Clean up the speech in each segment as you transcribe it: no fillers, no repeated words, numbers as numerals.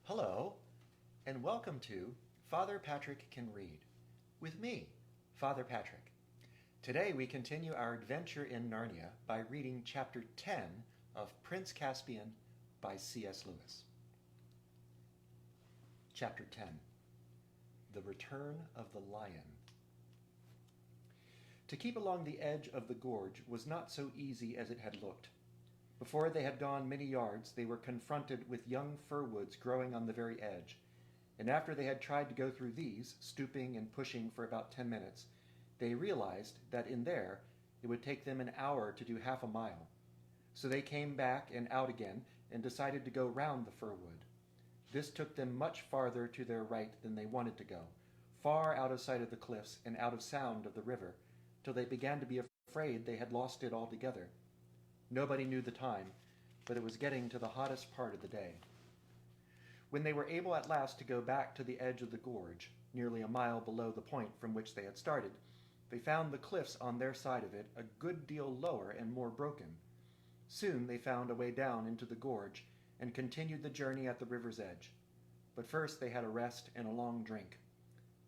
Hello, and welcome to Father Patrick Can Read, with me, Father Patrick. Today we continue our adventure in Narnia by reading Chapter 10 of Prince Caspian by C.S. Lewis. Chapter 10, The Return of the Lion. To keep along the edge of the gorge was not so easy as it had looked. Before they had gone many yards, they were confronted with young fir woods growing on the very edge, and after they had tried to go through these, stooping and pushing for about 10 minutes, they realized that in there it would take them an hour to do half a mile. So they came back and out again and decided to go round the fir wood. This took them much farther to their right than they wanted to go, far out of sight of the cliffs and out of sound of the river, till they began to be afraid they had lost it altogether. Nobody knew the time, but it was getting to the hottest part of the day. When they were able at last to go back to the edge of the gorge, nearly a mile below the point from which they had started, they found the cliffs on their side of it a good deal lower and more broken. Soon they found a way down into the gorge and continued the journey at the river's edge. But first they had a rest and a long drink.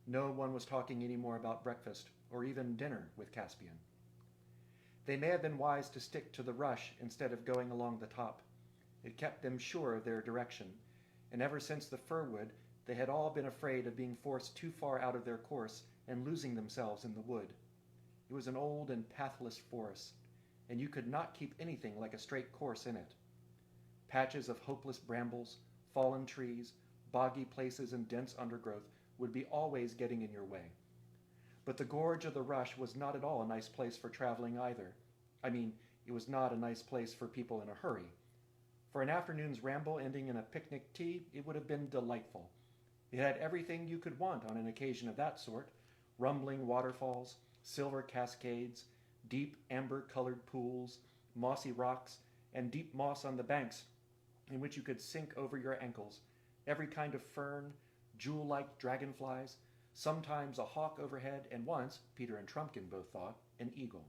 No one was talking any more about breakfast or even dinner with Caspian. They may have been wise to stick to the rush instead of going along the top. It kept them sure of their direction, and ever since the fir wood they had all been afraid of being forced too far out of their course and losing themselves in the wood. It was an old and pathless forest, and you could not keep anything like a straight course in it. Patches of hopeless brambles, fallen trees, boggy places, and dense undergrowth would be always getting in your way. But the gorge of the Rush was not at all a nice place for traveling either. It was not a nice place for people in a hurry. For an afternoon's ramble ending in a picnic tea, it would have been delightful. It had everything you could want on an occasion of that sort: rumbling waterfalls, silver cascades, deep amber-colored pools, mossy rocks, and deep moss on the banks in which you could sink over your ankles, every kind of fern, jewel-like dragonflies, sometimes a hawk overhead, and once, Peter and Trumpkin both thought, an eagle.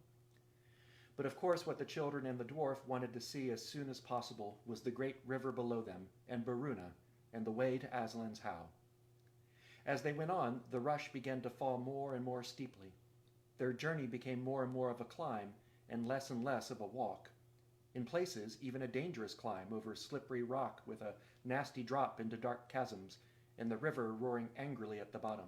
But of course what the children and the dwarf wanted to see as soon as possible was the great river below them, and Baruna, and the way to Aslan's How. As they went on, the rush began to fall more and more steeply. Their journey became more and more of a climb, and less of a walk. In places, even a dangerous climb over slippery rock with a nasty drop into dark chasms, and the river roaring angrily at the bottom.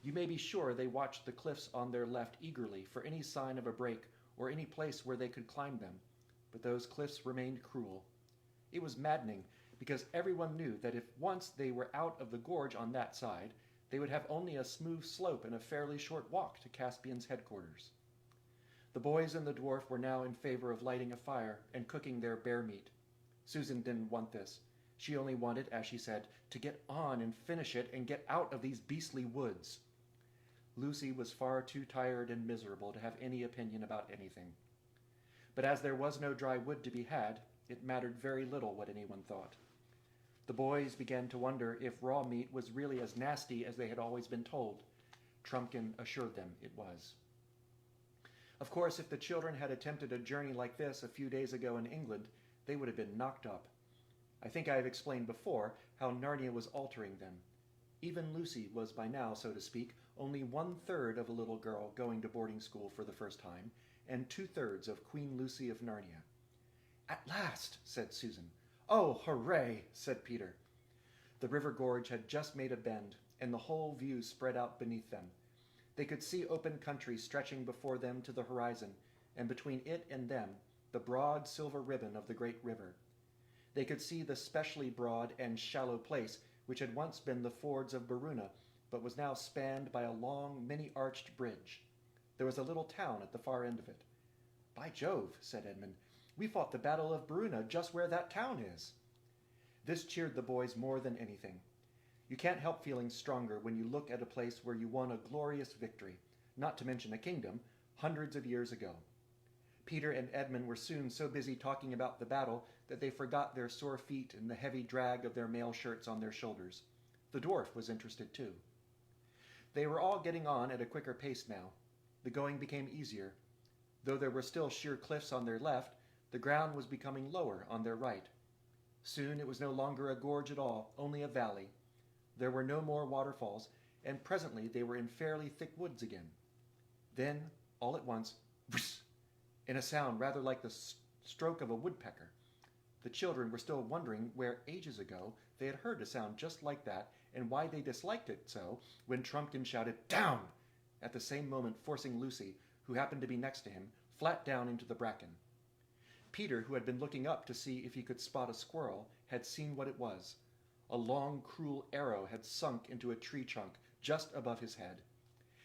You may be sure they watched the cliffs on their left eagerly for any sign of a break or any place where they could climb them, but those cliffs remained cruel. It was maddening, because everyone knew that if once they were out of the gorge on that side, they would have only a smooth slope and a fairly short walk to Caspian's headquarters. The boys and the dwarf were now in favor of lighting a fire and cooking their bear meat. Susan didn't want this. She only wanted, as she said, to get on and finish it and get out of these beastly woods. Lucy was far too tired and miserable to have any opinion about anything. But as there was no dry wood to be had, it mattered very little what anyone thought. The boys began to wonder if raw meat was really as nasty as they had always been told. Trumpkin assured them it was. Of course, if the children had attempted a journey like this a few days ago in England, they would have been knocked up. I think I have explained before how Narnia was altering them. Even Lucy was by now, so to speak, only 1/3 of a little girl going to boarding school for the first time, and 2/3 of Queen Lucy of Narnia. "At last!" said Susan. "Oh, hooray!" said Peter. The river gorge had just made a bend, and the whole view spread out beneath them. They could see open country stretching before them to the horizon, and between it and them, the broad silver ribbon of the great river. They could see the specially broad and shallow place which had once been the fords of Baruna, but was now spanned by a long, many-arched bridge. There was a little town at the far end of it. "By Jove," said Edmund, "we fought the Battle of Baruna just where that town is." This cheered the boys more than anything. You can't help feeling stronger when you look at a place where you won a glorious victory, not to mention a kingdom, hundreds of years ago. Peter and Edmund were soon so busy talking about the battle that they forgot their sore feet and the heavy drag of their mail shirts on their shoulders. The dwarf was interested too. They were all getting on at a quicker pace now. The going became easier. Though there were still sheer cliffs on their left, the ground was becoming lower on their right. Soon it was no longer a gorge at all, only a valley. There were no more waterfalls, and presently they were in fairly thick woods again. Then, all at once, whiss, in a sound rather like the stroke of a woodpecker. The children were still wondering where ages ago they had heard a sound just like that and why they disliked it so, when Trumpkin shouted, "Down!" at the same moment forcing Lucy, who happened to be next to him, flat down into the bracken. Peter, who had been looking up to see if he could spot a squirrel, had seen what it was. A long, cruel arrow had sunk into a tree trunk just above his head.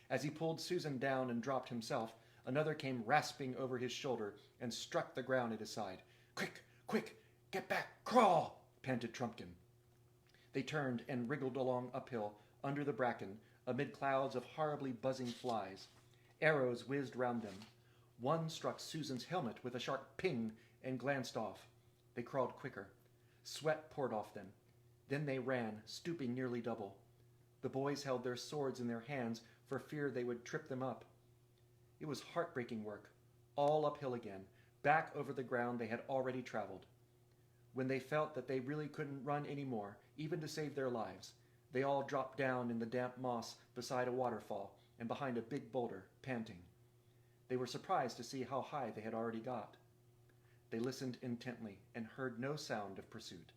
As he pulled Susan down and dropped himself, another came rasping over his shoulder and struck the ground at his side. "Quick, quick, get back, crawl!" panted Trumpkin. They turned and wriggled along uphill, under the bracken, amid clouds of horribly buzzing flies. Arrows whizzed round them. One struck Susan's helmet with a sharp ping and glanced off. They crawled quicker. Sweat poured off them. Then they ran, stooping nearly double. The boys held their swords in their hands for fear they would trip them up. It was heartbreaking work, all uphill again, back over the ground they had already traveled. When they felt that they really couldn't run any more, even to save their lives, they all dropped down in the damp moss beside a waterfall and behind a big boulder, panting. They were surprised to see how high they had already got. They listened intently and heard no sound of pursuit.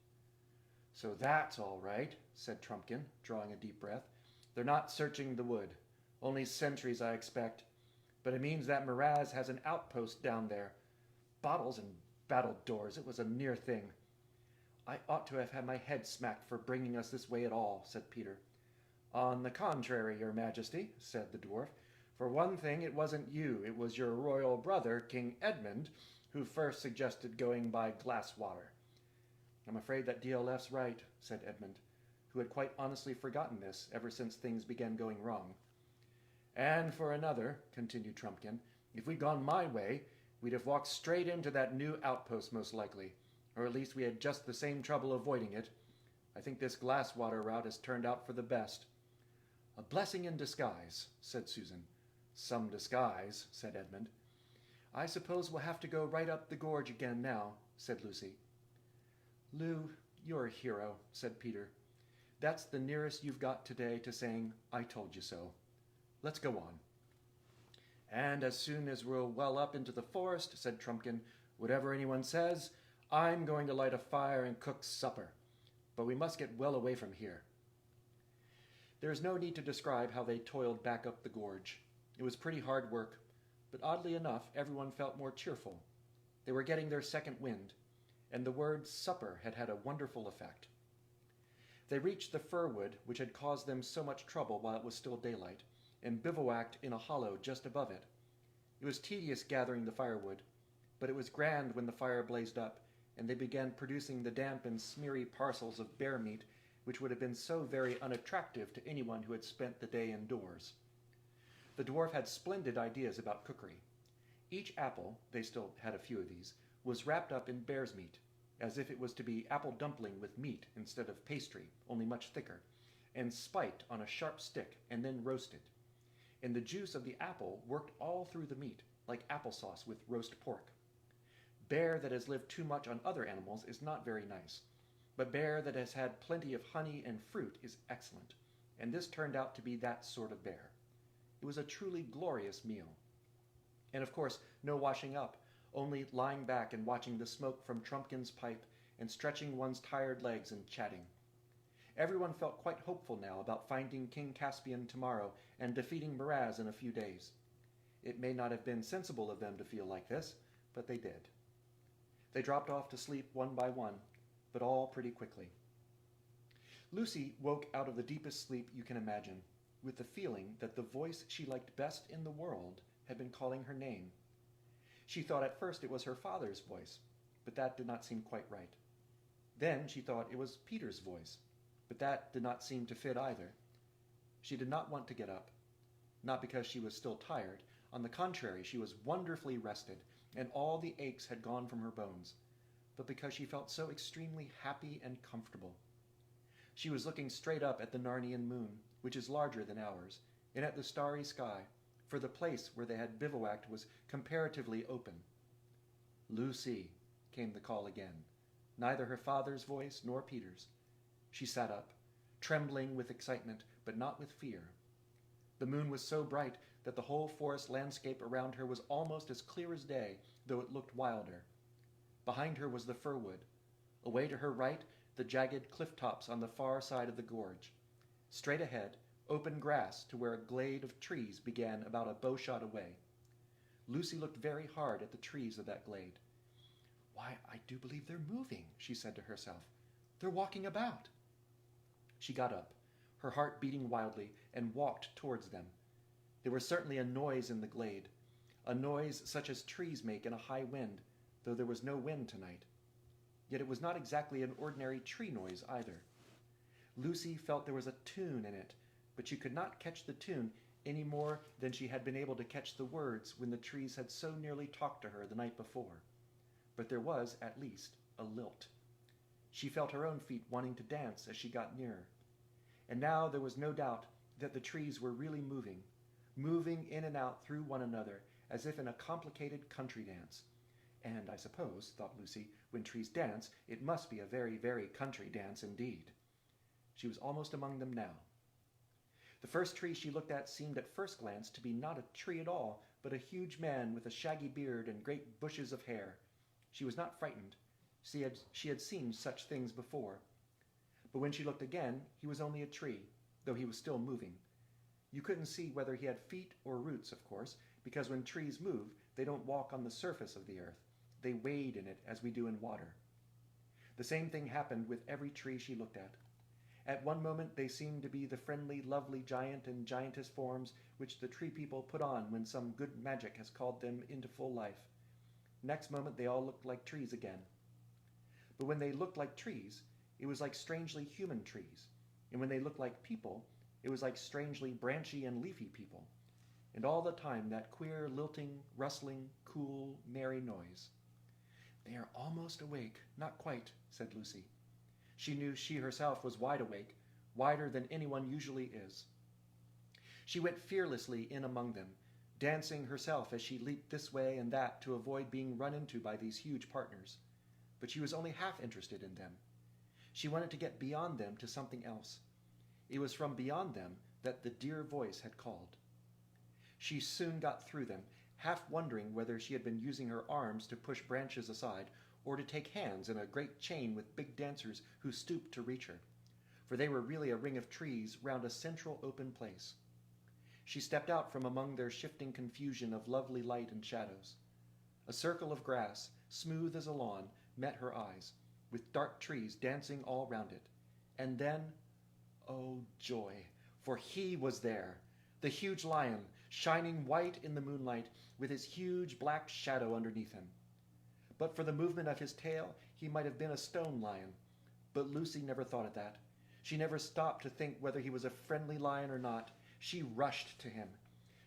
"So that's all right," said Trumpkin, drawing a deep breath. "They're not searching the wood. Only sentries, I expect. But it means that Miraz has an outpost down there. Bottles and battledores, it was a near thing. I ought to have had my head smacked for bringing us this way at all," said Peter. "On the contrary, your majesty," said the dwarf. "For one thing, it wasn't you, it was your royal brother, King Edmund, who first suggested going by Glasswater." "I'm afraid that DLF's right," said Edmund, who had quite honestly forgotten this ever since things began going wrong. "And for another," continued Trumpkin, "if we'd gone my way, we'd have walked straight into that new outpost most likely, or at least we had just the same trouble avoiding it. I think this Glasswater route has turned out for the best." "A blessing in disguise," said Susan. "Some disguise," said Edmund. "I suppose we'll have to go right up the gorge again now," said Lucy. "Lou, you're a hero," said Peter. "That's the nearest you've got today to saying, 'I told you so.' Let's go on." "And as soon as we're well up into the forest," said Trumpkin, "whatever anyone says, I'm going to light a fire and cook supper. But we must get well away from here." There is no need to describe how they toiled back up the gorge. It was pretty hard work, but oddly enough, everyone felt more cheerful. They were getting their second wind, and the word supper had had a wonderful effect. They reached the fir wood which had caused them so much trouble while it was still daylight, and bivouacked in a hollow just above it. It was tedious gathering the firewood, but it was grand when the fire blazed up, and they began producing the damp and smeary parcels of bear meat which would have been so very unattractive to anyone who had spent the day indoors. The dwarf had splendid ideas about cookery. Each apple, they still had a few of these, was wrapped up in bear's meat, as if it was to be apple dumpling with meat instead of pastry, only much thicker, and spiked on a sharp stick and then roasted. And the juice of the apple worked all through the meat, like applesauce with roast pork. Bear that has lived too much on other animals is not very nice, but bear that has had plenty of honey and fruit is excellent, and this turned out to be that sort of bear. It was a truly glorious meal. And of course, no washing up, only lying back and watching the smoke from Trumpkin's pipe and stretching one's tired legs and chatting. Everyone felt quite hopeful now about finding King Caspian tomorrow and defeating Miraz in a few days. It may not have been sensible of them to feel like this, but they did. They dropped off to sleep one by one, but all pretty quickly. Lucy woke out of the deepest sleep you can imagine, with the feeling that the voice she liked best in the world had been calling her name. She thought at first it was her father's voice, but that did not seem quite right. Then she thought it was Peter's voice, but that did not seem to fit either. She did not want to get up, not because she was still tired. On the contrary, she was wonderfully rested, and all the aches had gone from her bones, but because she felt so extremely happy and comfortable. She was looking straight up at the Narnian moon, which is larger than ours, and at the starry sky, for the place where they had bivouacked was comparatively open. "Lucy," came the call again. neither her father's voice nor Peter's. She sat up, trembling with excitement, but not with fear. The moon was so bright that the whole forest landscape around her was almost as clear as day, though it looked wilder. Behind her was the fir wood. Away to her right, the jagged cliff tops on the far side of the gorge. Straight ahead, open grass to where a glade of trees began about a bowshot away. Lucy looked very hard at the trees of that glade. "Why, I do believe they're moving," she said to herself. "They're walking about." She got up, her heart beating wildly, and walked towards them. There was certainly a noise in the glade, a noise such as trees make in a high wind, though there was no wind tonight. Yet it was not exactly an ordinary tree noise either. Lucy felt there was a tune in it, but she could not catch the tune any more than she had been able to catch the words when the trees had so nearly talked to her the night before. But there was, at least, a lilt. She felt her own feet wanting to dance as she got nearer. And now there was no doubt that the trees were really moving in and out through one another, as if in a complicated country dance. And I suppose, thought Lucy, when trees dance, it must be a very, very country dance indeed. She was almost among them now. The first tree she looked at seemed at first glance to be not a tree at all, but a huge man with a shaggy beard and great bushes of hair. She was not frightened. She had seen such things before. But when she looked again, he was only a tree, though he was still moving. You couldn't see whether he had feet or roots, of course, because when trees move, they don't walk on the surface of the earth. They wade in it as we do in water. The same thing happened with every tree she looked at. At one moment they seemed to be the friendly, lovely giant and giantess forms which the tree people put on when some good magic has called them into full life. Next moment they all looked like trees again. But when they looked like trees, it was like strangely human trees, and when they looked like people, it was like strangely branchy and leafy people, and all the time that queer, lilting, rustling, cool, merry noise. "They are almost awake, not quite," said Lucy. She knew she herself was wide awake, wider than anyone usually is. She went fearlessly in among them, dancing herself as she leaped this way and that to avoid being run into by these huge partners. But she was only half interested in them. She wanted to get beyond them to something else. It was from beyond them that the dear voice had called. She soon got through them, half wondering whether she had been using her arms to push branches aside or to take hands in a great chain with big dancers who stooped to reach her, for they were really a ring of trees round a central open place. She stepped out from among their shifting confusion of lovely light and shadows. A circle of grass, smooth as a lawn, met her eyes, with dark trees dancing all round it. And then, oh joy, for he was there, the huge lion, shining white in the moonlight, with his huge black shadow underneath him. But for the movement of his tail, he might have been a stone lion. But Lucy never thought of that. She never stopped to think whether he was a friendly lion or not. She rushed to him.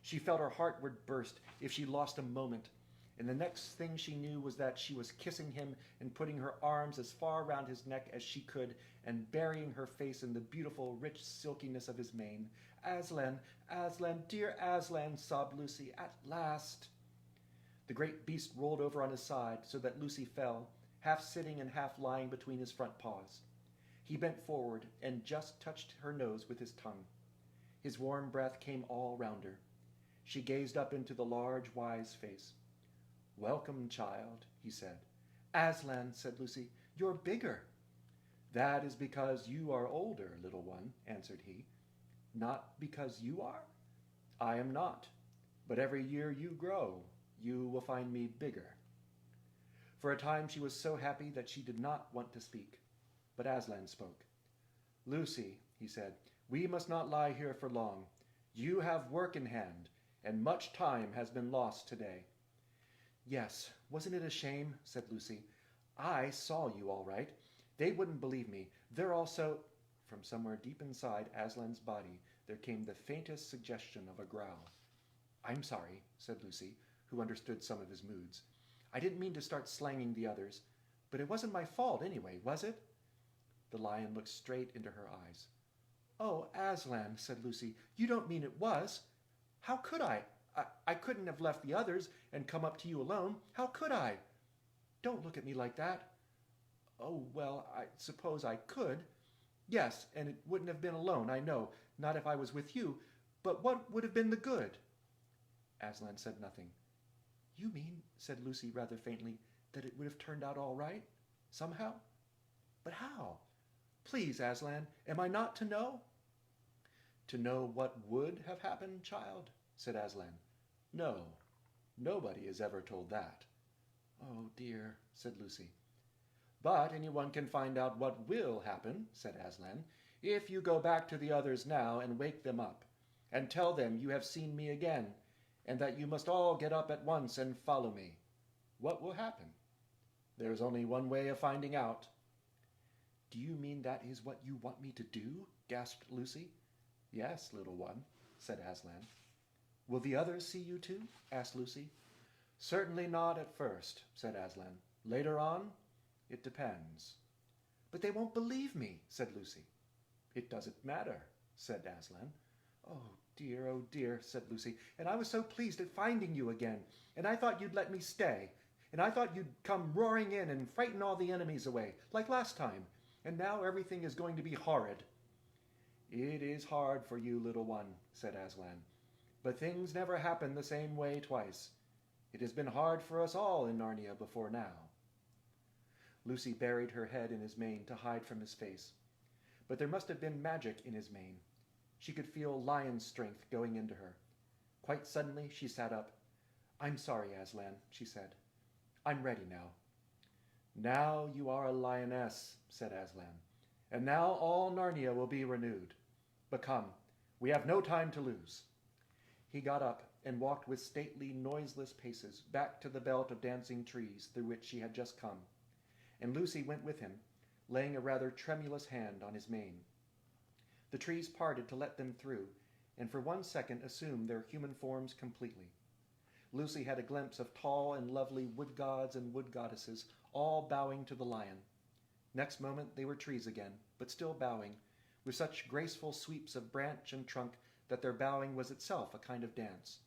She felt her heart would burst if she lost a moment. And the next thing she knew was that she was kissing him and putting her arms as far round his neck as she could and burying her face in the beautiful, rich silkiness of his mane. "Aslan, Aslan, dear Aslan," sobbed Lucy, "at last." The great beast rolled over on his side so that Lucy fell, half sitting and half lying between his front paws. He bent forward and just touched her nose with his tongue. His warm breath came all round her. She gazed up into the large, wise face. "Welcome, child," he said. "Aslan," said Lucy, "you're bigger." "That is because you are older, little one," answered he. "Not because you are? I am not. But every year you grow, you will find me bigger." For a time she was so happy that she did not want to speak. But Aslan spoke. "Lucy," he said, "we must not lie here for long. You have work in hand, and much time has been lost today." "Yes, wasn't it a shame?" said Lucy. "I saw you all right. They wouldn't believe me. They're all so—" From somewhere deep inside Aslan's body there came the faintest suggestion of a growl. "I'm sorry," said Lucy, who understood some of his moods. "I didn't mean to start slanging the others. But it wasn't my fault anyway, was it?" The lion looked straight into her eyes. "Oh, Aslan," said Lucy, "you don't mean it was? How could I? I couldn't have left the others and come up to you alone. How could I? Don't look at me like that." Oh, well, I suppose I could. Yes, and it wouldn't have been alone, I know, not if I was with you. But what would have been the good? Aslan said nothing. You mean, said Lucy rather faintly, that it would have turned out all right? Somehow? But how? Please, Aslan, am I not to know? To know what would have happened, child, said Aslan. No, nobody is ever told that. Oh, dear, said Lucy. But anyone can find out what will happen, said Aslan, if you go back to the others now and wake them up, and tell them you have seen me again, and that you must all get up at once and follow me. What will happen? There's only one way of finding out. Do you mean that is what you want me to do? Gasped Lucy. Yes, little one, said Aslan. Will the others see you too? Asked Lucy. Certainly not at first, said Aslan. Later on, it depends. But they won't believe me, said Lucy. It doesn't matter, said Aslan. Oh dear, said Lucy, and I was so pleased at finding you again, and I thought you'd let me stay, and I thought you'd come roaring in and frighten all the enemies away, like last time, and now everything is going to be horrid. It is hard for you, little one, said Aslan, but things never happen the same way twice. It has been hard for us all in Narnia before now. Lucy buried her head in his mane to hide from his face, but there must have been magic in his mane. She could feel lion's strength going into her. Quite suddenly she sat up. I'm sorry, Aslan, she said. I'm ready now. Now you are a lioness, said Aslan, and now all Narnia will be renewed. But come, we have no time to lose. He got up and walked with stately, noiseless paces back to the belt of dancing trees through which she had just come, and Lucy went with him, laying a rather tremulous hand on his mane. The trees parted to let them through, and for 1 second assumed their human forms completely. Lucy had a glimpse of tall and lovely wood gods and wood goddesses, all bowing to the lion. Next moment they were trees again, but still bowing, with such graceful sweeps of branch and trunk that their bowing was itself a kind of dance.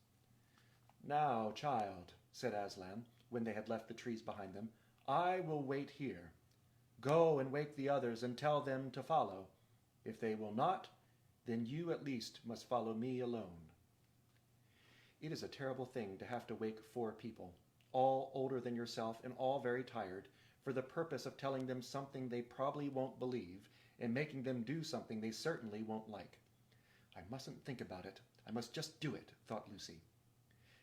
Now, child, said Aslan, when they had left the trees behind them, I will wait here. Go and wake the others and tell them to follow. If they will not, then you at least must follow me alone. It is a terrible thing to have to wake 4 people, all older than yourself and all very tired, for the purpose of telling them something they probably won't believe and making them do something they certainly won't like. I mustn't think about it. I must just do it, thought Lucy.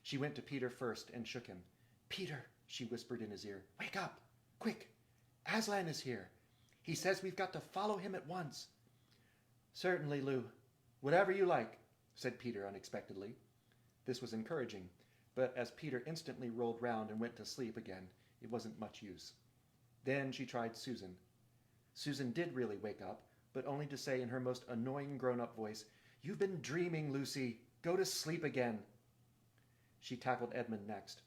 She went to Peter first and shook him. Peter, she whispered in his ear, wake up, quick. Aslan is here. He says we've got to follow him at once. Certainly, Lou. Whatever you like, said Peter unexpectedly. This was encouraging, but as Peter instantly rolled round and went to sleep again, it wasn't much use. Then she tried Susan. Susan did really wake up, but only to say in her most annoying grown-up voice, You've been dreaming, Lucy. Go to sleep again. She tackled Edmund next.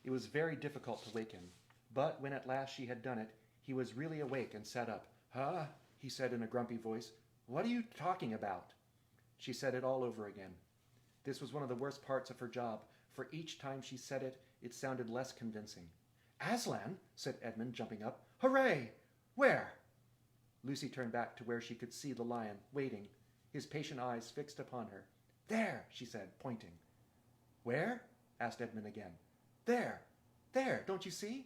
It was very difficult to wake him, but when at last she had done it, he was really awake and sat up. Huh? He said in a grumpy voice. What are you talking about? She said it all over again. This was one of the worst parts of her job, for each time she said it, it sounded less convincing. Aslan, said Edmund, jumping up. Hooray! Where? Lucy turned back to where she could see the lion, waiting, his patient eyes fixed upon her. There, she said, pointing. Where? Asked Edmund again. There, don't you see?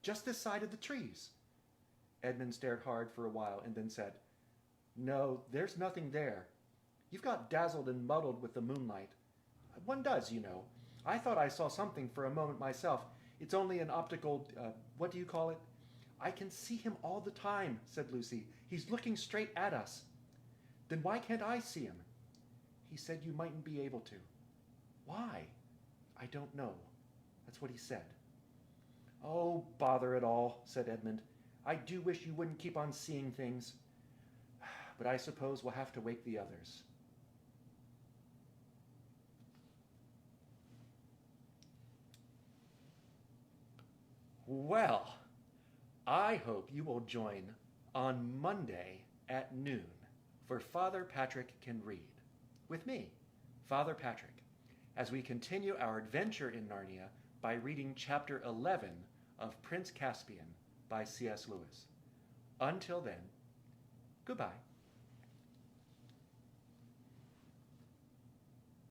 Just this side of the trees. Edmund stared hard for a while and then said, No, there's nothing there. You've got dazzled and muddled with the moonlight. One does, you know. I thought I saw something for a moment myself. It's only an optical, what do you call it? I can see him all the time, said Lucy. He's looking straight at us. Then why can't I see him? He said you mightn't be able to. Why? I don't know. That's what he said. Oh, bother it all, said Edmund. I do wish you wouldn't keep on seeing things. But I suppose we'll have to wake the others. Well, I hope you will join on Monday at noon for Father Patrick Can Read with me, Father Patrick, as we continue our adventure in Narnia by reading Chapter 11 of Prince Caspian by C.S. Lewis. Until then, goodbye.